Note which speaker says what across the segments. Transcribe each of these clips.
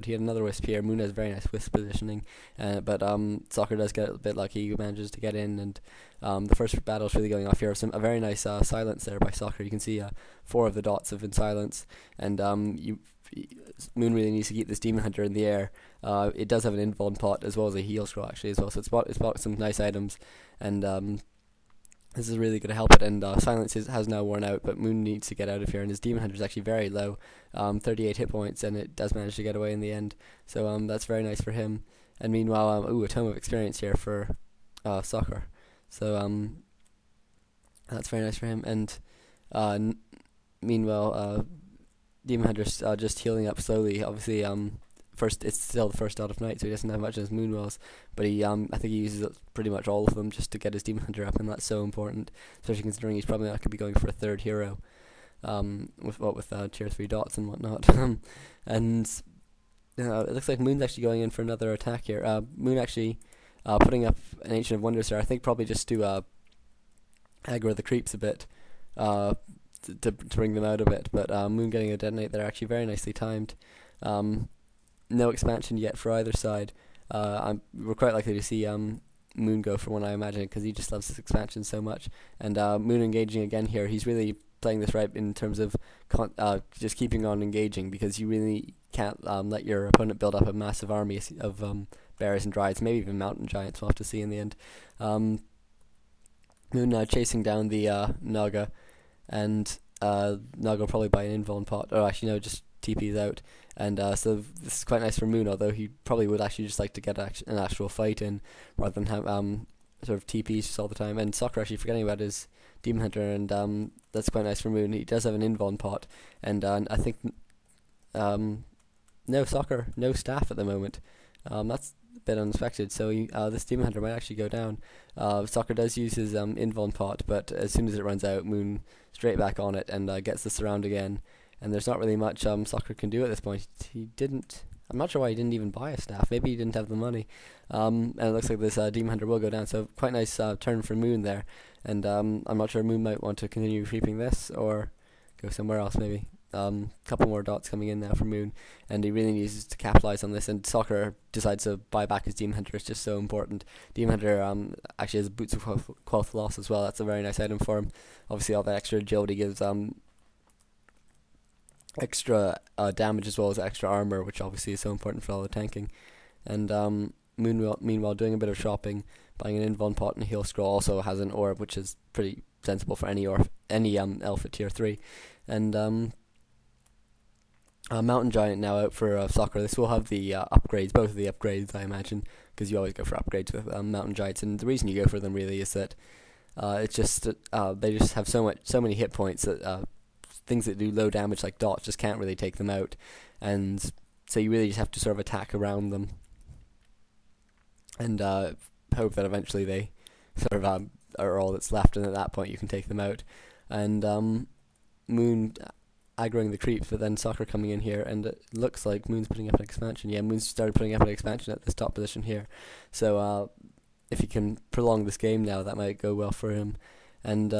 Speaker 1: but he had another wisp here. Moon has very nice wisp positioning, but Soccer does get a bit lucky. He manages to get in, and the first battle's really going off here. A very nice silence there by Soccer. You can see 4 of the dots have been silenced, and Moon really needs to keep this Demon Hunter in the air. It does have an invuln pot as well as a heal scroll actually as well, so it's bought some nice items, and this is really going to help it. And silence has now worn out, but Moon needs to get out of here, and his Demon Hunter is actually very low, 38 hit points, and it does manage to get away in the end. So that's very nice for him. And meanwhile, a Tome of Experience here for Soccer. So that's very nice for him. And meanwhile, Demon Hunter's just healing up slowly. Obviously, first it's still the first dot of night, so he doesn't have much as Moon Wells, but he I think he uses pretty much all of them just to get his Demon Hunter up, and that's so important, especially considering he's probably not going to be going for a third hero, with tier 3 dots and whatnot. And it looks like Moon's actually going in for another attack here. Moon actually putting up an Ancient of Wonders here, I think probably just to aggro the creeps a bit, to bring them out a bit, but Moon getting a detonate there, actually very nicely timed. No expansion yet for either side. We're quite likely to see Moon go for one, I imagine, because he just loves this expansion so much. And Moon engaging again here. He's really playing this right in terms of just keeping on engaging, because you really can't let your opponent build up a massive army of bears and dryads, maybe even mountain giants. We'll have to see in the end. Moon chasing down the Naga, and Naga will probably buy an invuln pot, or actually no, just TP's out. And so this is quite nice for Moon, although he probably would actually just like to get an actual fight in rather than have sort of TPs just all the time. And Soccer actually forgetting about his Demon Hunter, and that's quite nice for Moon. He does have an invuln pot, and I think no Soccer, no staff at the moment. That's a bit unexpected, so this Demon Hunter might actually go down. Soccer does use his invuln pot, but as soon as it runs out, Moon straight back on it and gets the surround again. And there's not really much Soccer can do at this point. He didn't. I'm not sure why he didn't even buy a staff. Maybe he didn't have the money. And it looks like this Demon Hunter will go down. So quite nice turn for Moon there. And I'm not sure Moon might want to continue creeping this or go somewhere else maybe. Couple more dots coming in now for Moon, and he really needs to capitalize on this. And Soccer decides to buy back his Demon Hunter. It's just so important. Demon Hunter actually has Boots of Quel'th Loss as well. That's a very nice item for him. Obviously, all that extra agility gives extra damage as well as extra armor, which obviously is so important for all the tanking. And Moon, meanwhile, doing a bit of shopping, buying an invuln pot and a heal scroll. Also has an orb, which is pretty sensible for any elf at tier 3. And Mountain Giant now out for Soccer. This will have the upgrades, both of the upgrades, I imagine, because you always go for upgrades with Mountain Giants. And the reason you go for them really is that it's just they just have so many hit points that things that do low damage like dots just can't really take them out, and so you really just have to sort of attack around them and hope that eventually they sort of are all that's left, and at that point you can take them out. And Moon aggroing the creeps, but then Soccer coming in here, and it looks like Moon's putting up an expansion. Yeah, Moon's started putting up an expansion at this top position here, so if he can prolong this game now, that might go well for him. And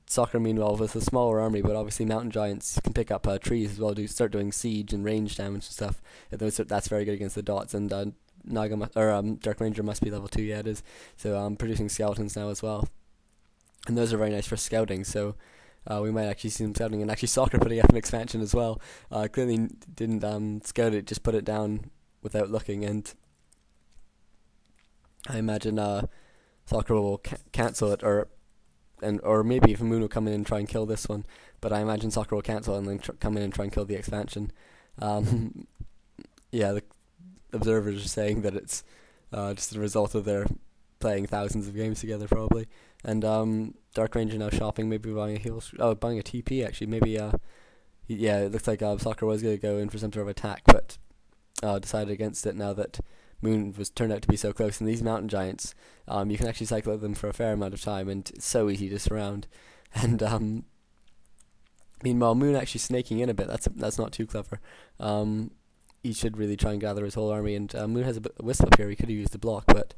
Speaker 1: Soccer, meanwhile, with a smaller army, but obviously Mountain Giants can pick up trees as well, start doing siege and range damage and stuff. That's very good against the dots. And Dark Ranger must be level 2, yeah it is. So producing skeletons now as well. And those are very nice for scouting, so we might actually see some scouting. And actually Soccer putting up an expansion as well. Clearly didn't scout it, just put it down without looking. And I imagine Soccer will cancel it, or maybe even Moon will come in and try and kill this one, but I imagine Soccer will cancel and then come in and try and kill the expansion. Yeah, the observers are saying that it's just the result of their playing thousands of games together, probably. And Dark Ranger now shopping, maybe buying buying a TP actually. Maybe yeah, it looks like Soccer was going to go in for some sort of attack, but decided against it now that Moon was turned out to be so close. And these Mountain Giants, you can actually cycle them for a fair amount of time, and it's so easy to surround. And meanwhile, Moon actually snaking in a bit. That's not too clever. He should really try and gather his whole army. And Moon has a wisp up here. He could have used the block, but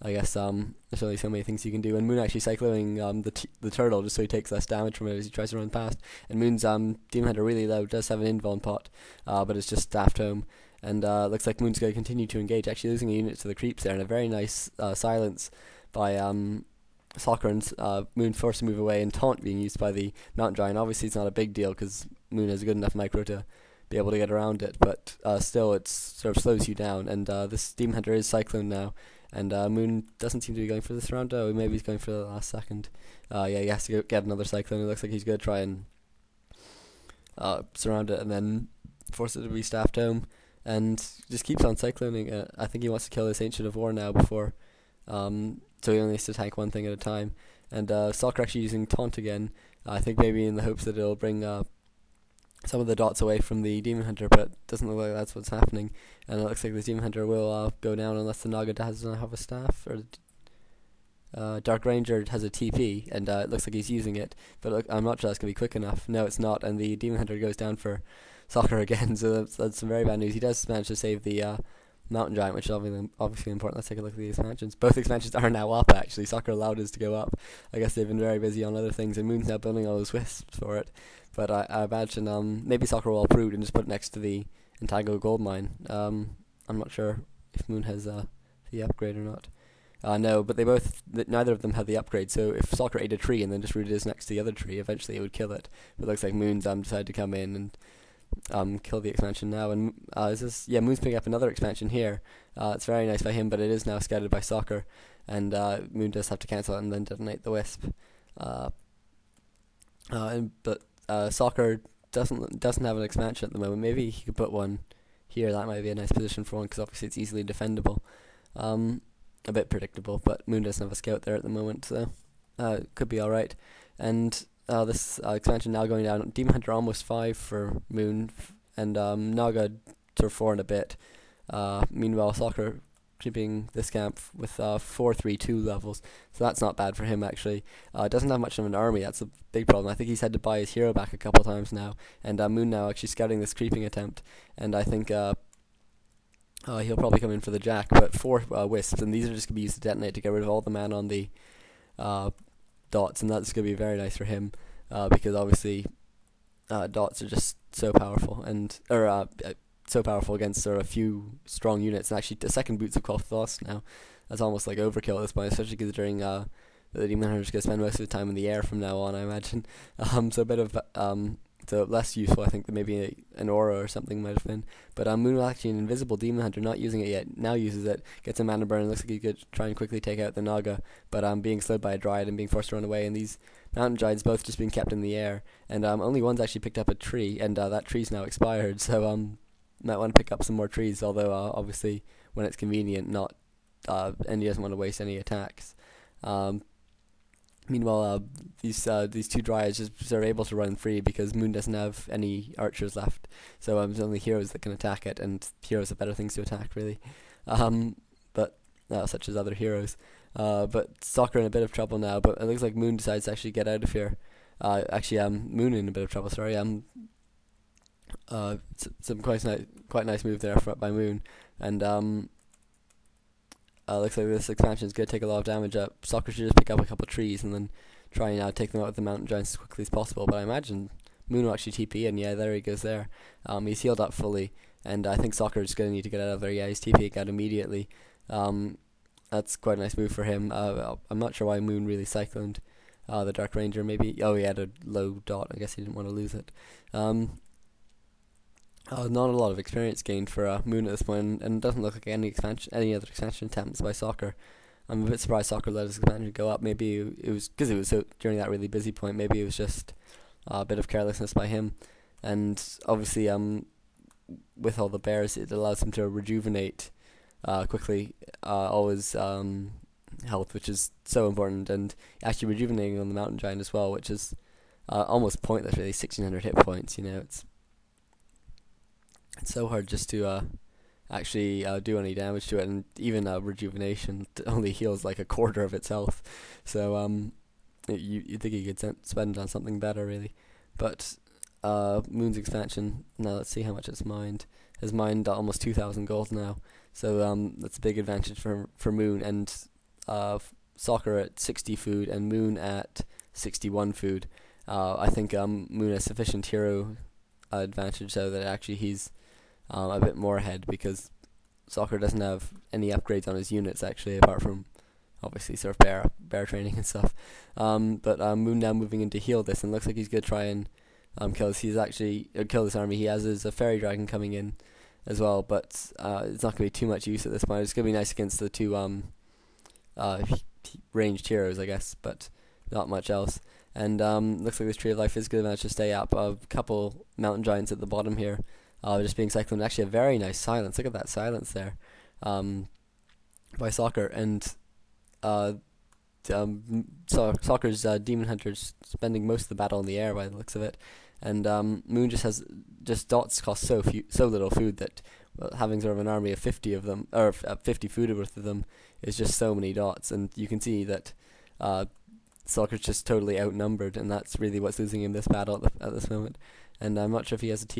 Speaker 1: I guess there's only so many things you can do. And Moon actually cycling the turtle just so he takes less damage from it as he tries to run past. And Moon's Demon Hunter really low, does have an invuln pot, but it's just staffed home. and looks like Moon's going to continue to engage, actually losing a unit to the creeps there, and a very nice silence by Soccer, and Moon forced to move away, and taunt being used by the Mountain Giant. Obviously it's not a big deal because Moon has a good enough micro to be able to get around it, but still it sort of slows you down, and this Demon Hunter is Cyclone now, and Moon doesn't seem to be going for this round. Oh, maybe he's going for the last second. Yeah, he has to get another Cyclone. It looks like he's going to try and surround it and then force it to be staffed home, and just keeps on cycloning it. I think he wants to kill this Ancient of War now before, so he only has to tank one thing at a time. And Soccer actually using Taunt again, I think maybe in the hopes that it'll bring some of the dots away from the Demon Hunter, but it doesn't look like that's what's happening. And it looks like the Demon Hunter will go down unless the Naga doesn't have a staff, or Dark Ranger has a TP, and it looks like he's using it, but look, I'm not sure that's going to be quick enough. No, it's not, and the Demon Hunter goes down for Soccer again, so that's some very bad news. He does manage to save the Mountain Giant, which is obviously important. Let's take a look at the expansions. Both expansions are now up, actually. Soccer allowed us to go up. I guess they've been very busy on other things, and Moon's now building all those wisps for it. But I imagine maybe Soccer will uproot and just put it next to the Entangled Gold Mine. I'm not sure if Moon has the upgrade or not. No, but neither of them have the upgrade, so if Soccer ate a tree and then just rooted this next to the other tree, eventually it would kill it. But it looks like Moon's decided to come in and kill the expansion now, and Moon's picking up another expansion here. It's very nice by him, but it is now scouted by Soccer, and Moon does have to cancel it and then detonate the wisp. But Soccer doesn't have an expansion at the moment. Maybe he could put one here. That might be a nice position for one, because obviously it's easily defendable. A bit predictable, but Moon doesn't have a scout there at the moment, so it could be alright. And this expansion now going down. Demon Hunter almost 5 for Moon, and Naga sort of 4 and a bit. Meanwhile, Soccer keeping this camp with 4-3-2 levels, so that's not bad for him actually. Doesn't have much of an army, that's a big problem. I think he's had to buy his hero back a couple times now, and Moon now actually scouting this creeping attempt, and I think he'll probably come in for the Jack, but 4 wisps, and these are just going to be used to detonate to get rid of all the man on the dots, and that's going to be very nice for him, because obviously dots are just so powerful, so powerful against sort of a few strong units. And actually the second Boots of Cloth Lost now, that's almost like overkill at this point, especially considering the Demon Hunter's going to spend most of the time in the air from now on, I imagine. So a bit of so less useful, I think, than maybe an aura or something might have been. But Moon will actually, an invisible Demon Hunter, not using it yet, now uses it, gets a mana burn, and looks like he could try and quickly take out the Naga, but being slowed by a Dryad and being forced to run away, and these Mountain Giants both just being kept in the air, and only one's actually picked up a tree, and that tree's now expired, so might want to pick up some more trees, although obviously when it's convenient, not, and he doesn't want to waste any attacks. Meanwhile, these 2 Dryads just are able to run free because Moon doesn't have any archers left, so there's only heroes that can attack it, and heroes have better things to attack, really. But such as other heroes. But Soccer in a bit of trouble now, but it looks like Moon decides to actually get out of here. Moon in a bit of trouble, sorry. Some quite nice move there by Moon, and looks like this expansion is going to take a lot of damage. Soccer should just pick up a couple of trees and then try and take them out with the Mountain Giants as quickly as possible, but I imagine Moon will actually TP, and yeah, there he goes there. He's healed up fully, and I think Soccer is going to need to get out of there. Yeah, he's TPing out immediately. That's quite a nice move for him. I'm not sure why Moon really cycloned the Dark Ranger, maybe. Oh, he had a low dot, I guess he didn't want to lose it. Not a lot of experience gained for Moon at this point, and it doesn't look like any other expansion attempts by Soccer. I'm a bit surprised Soccer let his expansion go up. Maybe it was because it was so during that really busy point. Maybe it was just a bit of carelessness by him, and obviously with all the bears, it allows him to rejuvenate quickly all his health, which is so important, and actually rejuvenating on the Mountain Giant as well, which is almost pointless really. 1600 hit points, it's so hard just to actually do any damage to it, and even rejuvenation only heals like a quarter of its health, so you think you could spend on something better really. But Moon's expansion, now let's see how much it's mined. Has mined almost 2,000 gold now, so that's a big advantage for Moon, and Soccer at 60 food and Moon at 61 food. I think Moon has sufficient hero advantage so that actually he's a bit more ahead, because Soccer doesn't have any upgrades on his units actually, apart from obviously sort of bear training and stuff. But Moon now moving in to heal this, and looks like he's gonna try and kill this army. He has his fairy dragon coming in as well, but it's not gonna be too much use at this point. It's gonna be nice against the two ranged heroes, I guess, but not much else. And looks like this Tree of Life is gonna manage to stay up. A couple mountain giants at the bottom here, just being cycled. Actually, a very nice silence. Look at that silence there, by Soccer. And Soccer's Demon Hunter's spending most of the battle in the air by the looks of it, and Moon just has dots cost so little food that having sort of an army of 50 of them, or 50 food worth of them, is just so many dots. And you can see that Soccer's just totally outnumbered, and that's really what's losing him this battle at this moment. And I'm not sure if he has a team